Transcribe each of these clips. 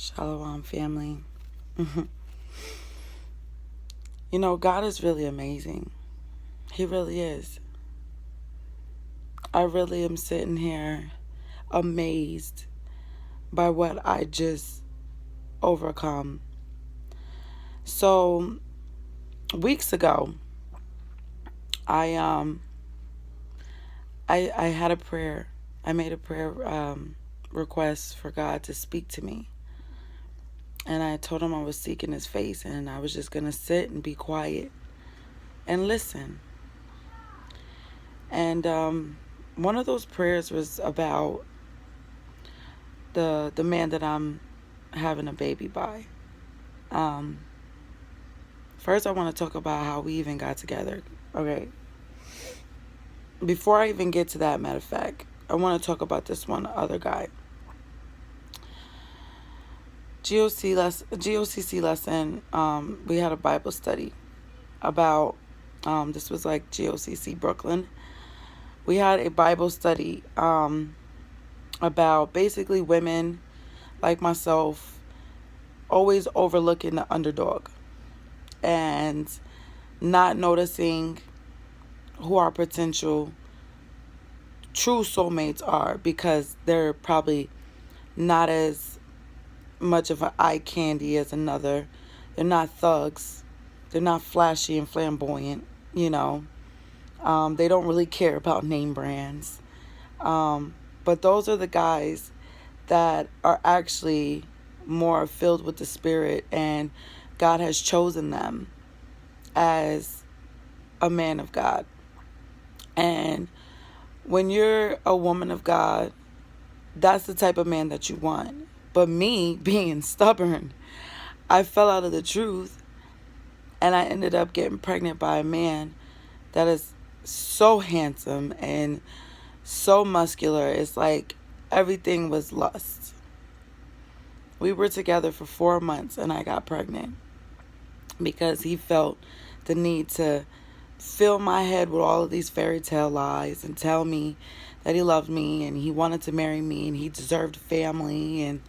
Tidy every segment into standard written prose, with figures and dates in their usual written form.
Shalom, family. God is really amazing. He really is. I really am sitting here amazed by what I just overcome. So, weeks ago, I I had a prayer. I made a prayer request for God to speak to me. And I told him I was seeking his face and I was just going to sit and be quiet and listen. And one of those prayers was about the man that I'm having a baby by. First, I want to talk about how we even got together. Okay. Before I even get to that, matter of fact, I want to talk about this one other guy. GOCC lesson, we had a Bible study about, this was like GOCC Brooklyn. We had a Bible study about basically women like myself always overlooking the underdog and not noticing who our potential true soulmates are because they're probably not as much of an eye candy as another. They're not thugs. They're not flashy and flamboyant, They don't really care about name brands. But those are the guys that are actually more filled with the Spirit, and God has chosen them as a man of God. And when you're a woman of God, that's the type of man that you want. But me, being stubborn, I fell out of the truth, and I ended up getting pregnant by a man that is so handsome and so muscular. It's like everything was lust. We were together for 4 months and I got pregnant because he felt the need to fill my head with all of these fairy tale lies and tell me that he loved me and he wanted to marry me and he deserved family and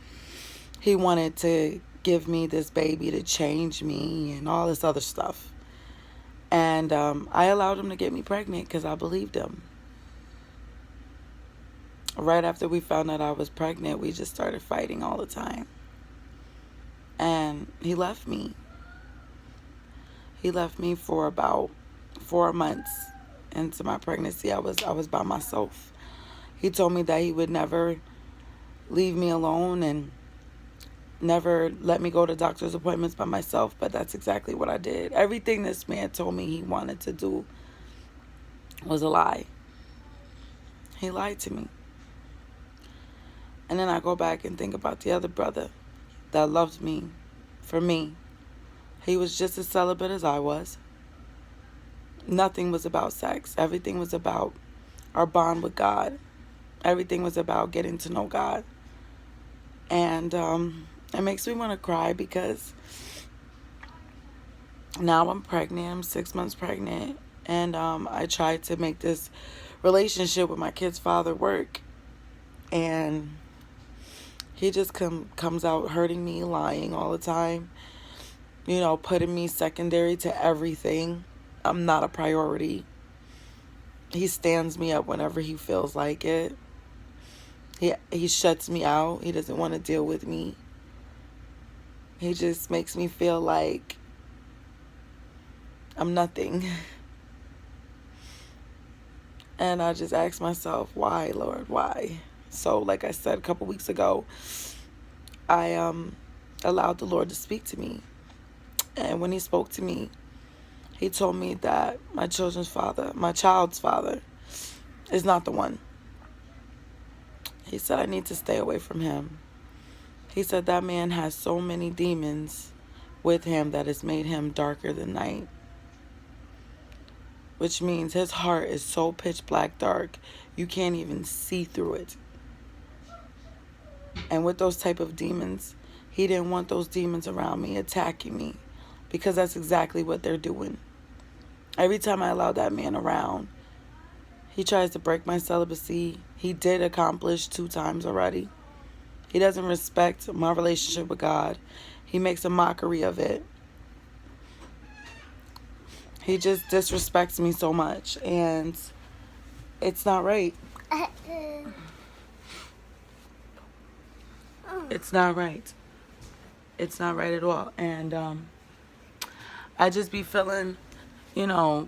he wanted to give me this baby to change me and all this other stuff. And I allowed him to get me pregnant because I believed him. Right after we found out I was pregnant, we just started fighting all the time. And he left me. He left me for about 4 months into my pregnancy. I was by myself. He told me that he would never leave me alone and never let me go to doctor's appointments by myself, but that's exactly what I did. Everything this man told me he wanted to do was a lie. He lied to me. And then I go back and think about the other brother that loved me for me. He was just as celibate as I was. Nothing was about sex. Everything was about our bond with God. Everything was about getting to know God. And it makes me want to cry because now I'm pregnant. I'm 6 months pregnant. And I tried to make this relationship with my kid's father work. And he just comes out hurting me, lying all the time. Putting me secondary to everything. I'm not a priority. He stands me up whenever he feels like it. He shuts me out. He doesn't want to deal with me. He just makes me feel like I'm nothing. And I just ask myself, why, Lord, why? So, like I said a couple weeks ago, I allowed the Lord to speak to me. And when he spoke to me, he told me that my child's father, is not the one. He said I need to stay away from him. He said that man has so many demons with him that has made him darker than night. Which means his heart is so pitch black dark, you can't even see through it. And with those type of demons, he didn't want those demons around me, attacking me. Because that's exactly what they're doing. Every time I allow that man around, he tries to break my celibacy. He did accomplish 2 times already. He doesn't respect my relationship with God. He makes a mockery of it. He just disrespects me so much, and it's not right. It's not right. It's not right at all. And I just be feeling, you know,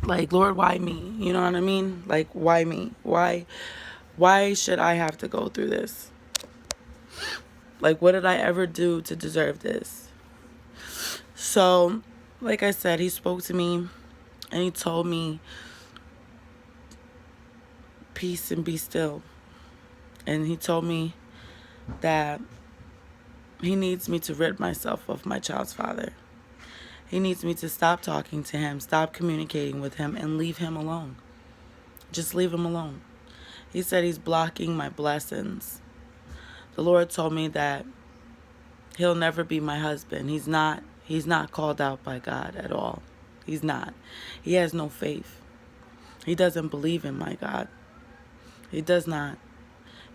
like, Lord, why me? You know what I mean? Like, why me? Why should I have to go through this? Like, what did I ever do to deserve this? So, like I said, he spoke to me and he told me, peace and be still. And he told me that he needs me to rid myself of my child's father. He needs me to stop talking to him, stop communicating with him, and leave him alone. Just leave him alone. He said he's blocking my blessings. The Lord told me that he'll never be my husband. He's not called out by God at all. He's not. He has no faith. He doesn't believe in my God. He does not.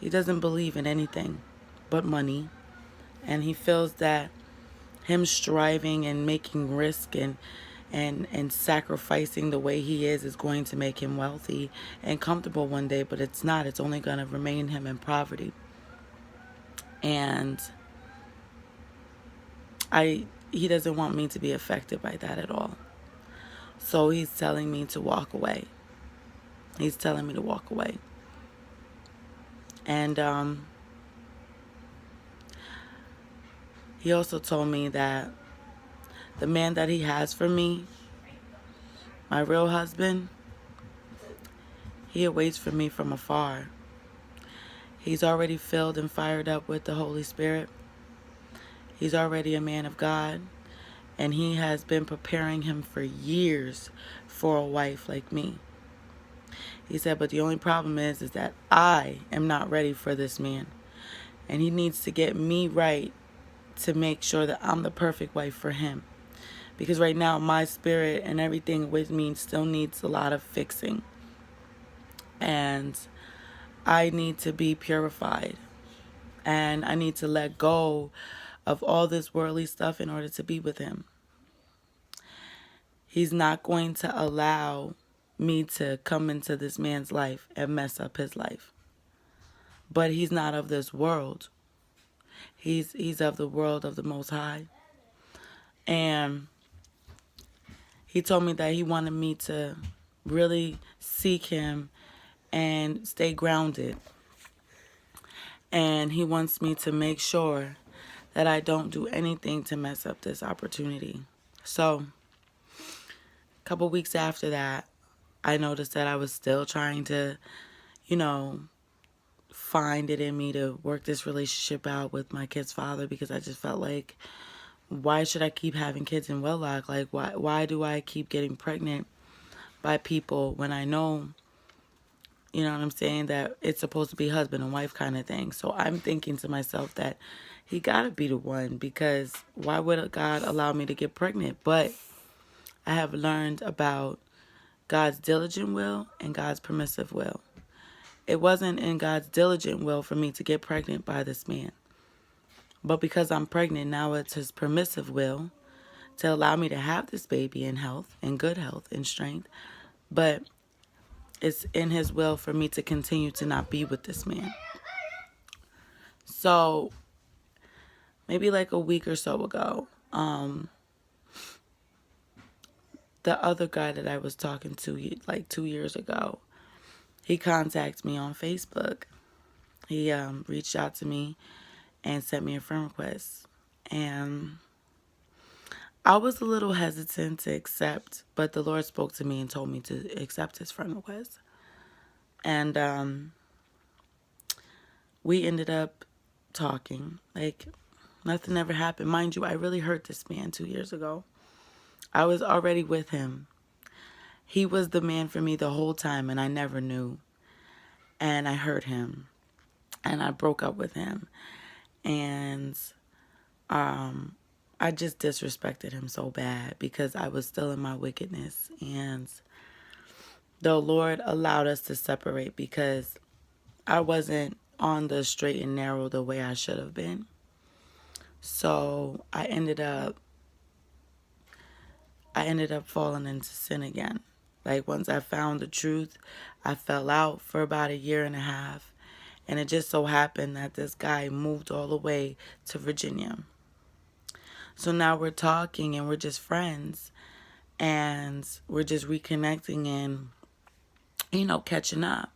He doesn't believe in anything but money. And he feels that him striving and making risk and sacrificing the way he is going to make him wealthy and comfortable one day, but it's not. It's only going to remain him in poverty. And he doesn't want me to be affected by that at all. So he's telling me to walk away. He's telling me to walk away. And he also told me that the man that he has for me, my real husband, he awaits for me from afar. He's already filled and fired up with the Holy Spirit. He's already a man of God. And he has been preparing him for years for a wife like me. He said, but the only problem is that I am not ready for this man. And he needs to get me right to make sure that I'm the perfect wife for him. Because right now, my spirit and everything with me still needs a lot of fixing. And I need to be purified. And I need to let go of all this worldly stuff in order to be with him. He's not going to allow me to come into this man's life and mess up his life. But he's not of this world. He's of the world of the Most High. And he told me that he wanted me to really seek him and stay grounded. And he wants me to make sure that I don't do anything to mess up this opportunity. So, a couple weeks after that, I noticed that I was still trying to, find it in me to work this relationship out with my kid's father, because I just felt like, why should I keep having kids in wedlock? Like, why do I keep getting pregnant by people when I know, you know what I'm saying, that it's supposed to be husband and wife kind of thing? So I'm thinking to myself that he gotta be the one, because why would God allow me to get pregnant? But I have learned about God's diligent will and God's permissive will. It wasn't in God's diligent will for me to get pregnant by this man. But because I'm pregnant, now it's his permissive will to allow me to have this baby in health, in good health, and strength. But it's in his will for me to continue to not be with this man. So maybe like a week or so ago, the other guy that I was talking to like 2 years ago, he contacted me on Facebook. He reached out to me and sent me a friend request. And I was a little hesitant to accept, but the Lord spoke to me and told me to accept his friend request. And we ended up talking. Like, nothing ever happened. Mind you, I really hurt this man 2 years ago. I was already with him. He was the man for me the whole time, and I never knew. And I hurt him. And I broke up with him. And I just disrespected him so bad because I was still in my wickedness. And the Lord allowed us to separate because I wasn't on the straight and narrow the way I should have been. So I ended up falling into sin again. Like once I found the truth, I fell out for about a year and a half. And it just so happened that this guy moved all the way to Virginia. So now we're talking and we're just friends. And we're just reconnecting and, catching up.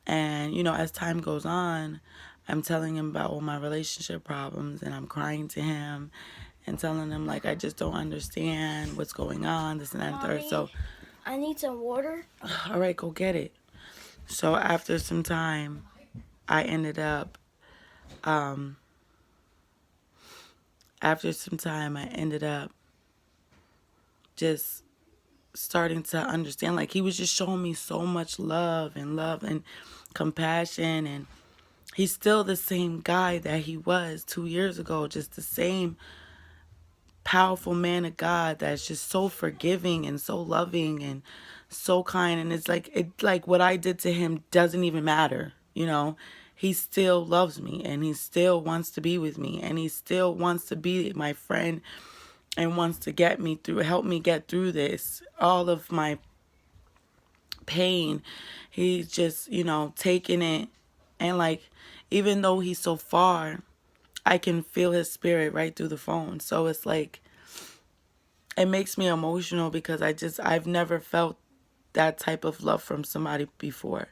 And, as time goes on, I'm telling him about all my relationship problems and I'm crying to him and telling him, like, I just don't understand what's going on, this and that and third. So I need some water. All right, go get it. So after some time, I ended up, just starting to understand, like, he was just showing me so much love and compassion, and he's still the same guy that he was 2 years ago, just the same powerful man of God that's just so forgiving and so loving and so kind. And it's like what I did to him doesn't even matter. He still loves me and he still wants to be with me and he still wants to be my friend and wants to help me get through this, all of my pain. He's just, taking it. And like, even though he's so far, I can feel his spirit right through the phone. So it's like, it makes me emotional because I've never felt that type of love from somebody before.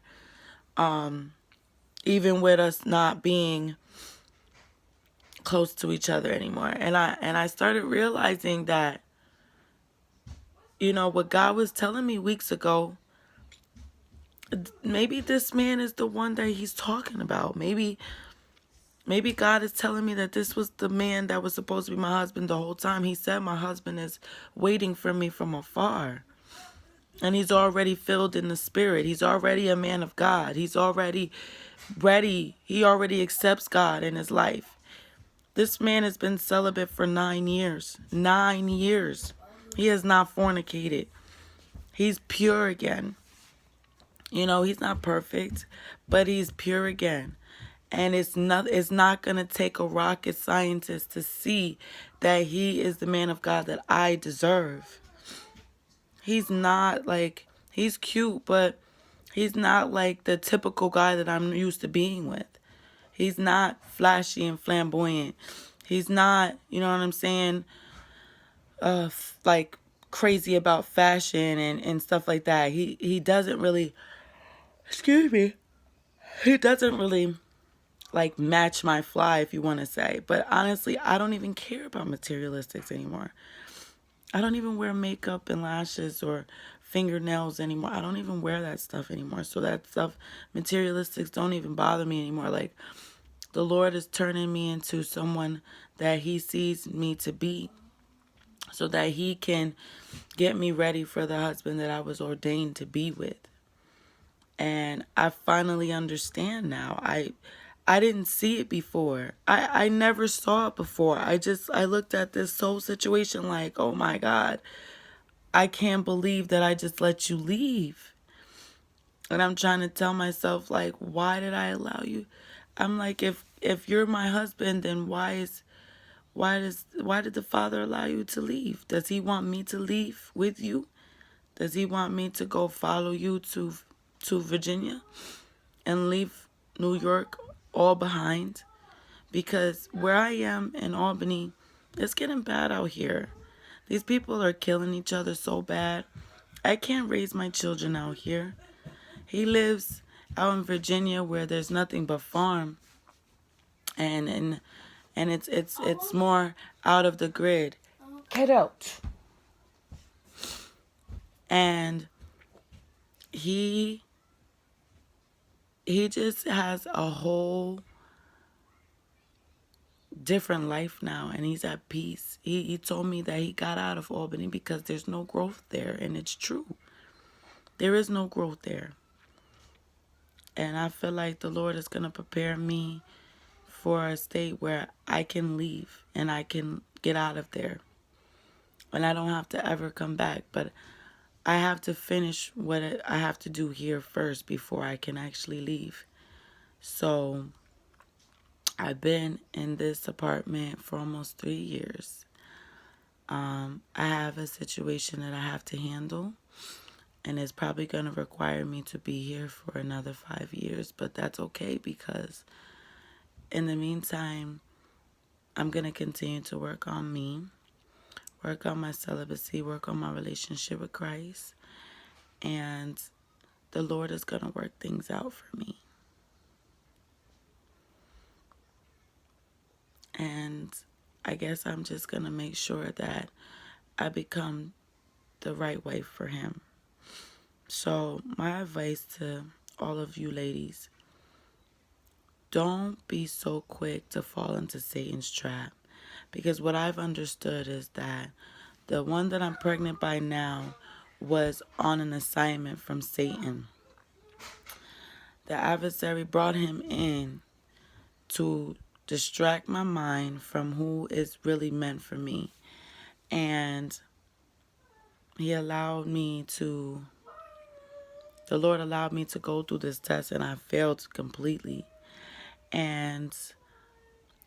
Even with us not being close to each other anymore. And I started realizing that, what God was telling me weeks ago, maybe this man is the one that he's talking about. Maybe God is telling me that this was the man that was supposed to be my husband the whole time. He said my husband is waiting for me from afar. And he's already filled in the spirit. He's already a man of God. He's already ready. He already accepts God in his life. This man has been celibate for 9 years. 9 years. He has not fornicated. He's pure again. He's not perfect, but he's pure again. And it's not going to take a rocket scientist to see that he is the man of God that I deserve. He's not like, he's cute, but he's not like the typical guy that I'm used to being with. He's not flashy and flamboyant. He's not, you know what I'm saying, like crazy about fashion and stuff like that. He doesn't really, excuse me, he doesn't really like match my fly, if you want to say. But honestly, I don't even care about materialistics anymore. I don't even wear makeup and lashes or fingernails anymore. I don't even wear that stuff anymore. So that stuff, materialistics, don't even bother me anymore. Like, the Lord is turning me into someone that he sees me to be so that he can get me ready for the husband that I was ordained to be with. And I finally understand now. I didn't see it before. I never saw it before. I looked at this whole situation like, oh my God, I can't believe that I just let you leave. And I'm trying to tell myself, like, why did I allow you? I'm like, if you're my husband, then why did the Father allow you to leave? Does he want me to leave with you? Does he want me to go follow you to Virginia and leave New York all behind? Because where I am in Albany, it's getting bad out here. These people are killing each other so bad. I can't raise my children out here. He lives out in Virginia where there's nothing but farm, and it's more out of the grid. Get out. And he just has a whole different life now, and he's at peace. He told me that he got out of Albany because there's no growth there, and it's true. There is no growth there. And I feel like the Lord is going to prepare me for a state where I can leave and I can get out of there. And I don't have to ever come back. But I have to finish what I have to do here first before I can actually leave. So I've been in this apartment for almost 3 years. I have a situation that I have to handle, and it's probably going to require me to be here for another 5 years, but that's okay because in the meantime, I'm going to continue to work on me, work on my celibacy, work on my relationship with Christ, and the Lord is going to work things out for me. And I guess I'm just going to make sure that I become the right wife for him. So my advice to all of you ladies, don't be so quick to fall into Satan's trap. Because what I've understood is that the one that I'm pregnant by now was on an assignment from Satan. The adversary brought him in to distract my mind from who is really meant for me. And the Lord allowed me to go through this test, and I failed completely. And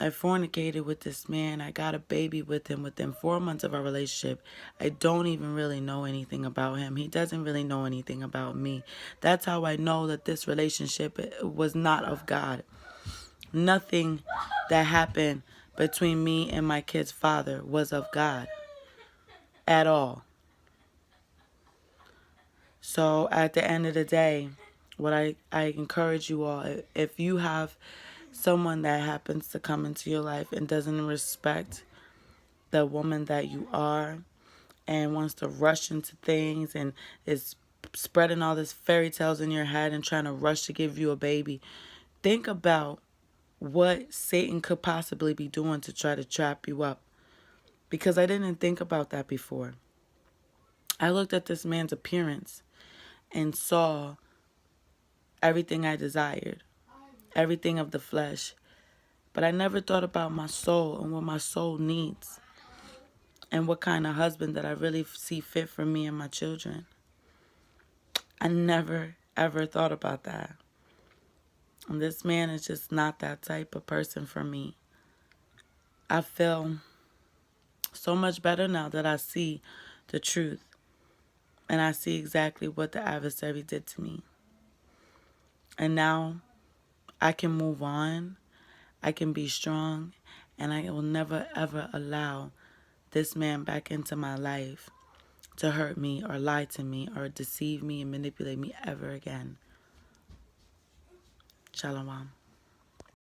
I fornicated with this man. I got a baby with him within 4 months of our relationship. I don't even really know anything about him. He doesn't really know anything about me. That's how I know that this relationship was not of God. Nothing that happened between me and my kid's father was of God at all. So at the end of the day, what I encourage you all, if you have someone that happens to come into your life and doesn't respect the woman that you are and wants to rush into things and is spreading all this fairy tales in your head and trying to rush to give you a baby, think about what Satan could possibly be doing to try to trap you up. Because I didn't think about that before. I looked at this man's appearance and saw everything I desired, everything of the flesh. But I never thought about my soul and what my soul needs and what kind of husband that I really see fit for me and my children. I never, ever thought about that. And this man is just not that type of person for me. I feel so much better now that I see the truth and I see exactly what the adversary did to me. And now I can move on, I can be strong, and I will never ever allow this man back into my life to hurt me or lie to me or deceive me and manipulate me ever again. Shalom.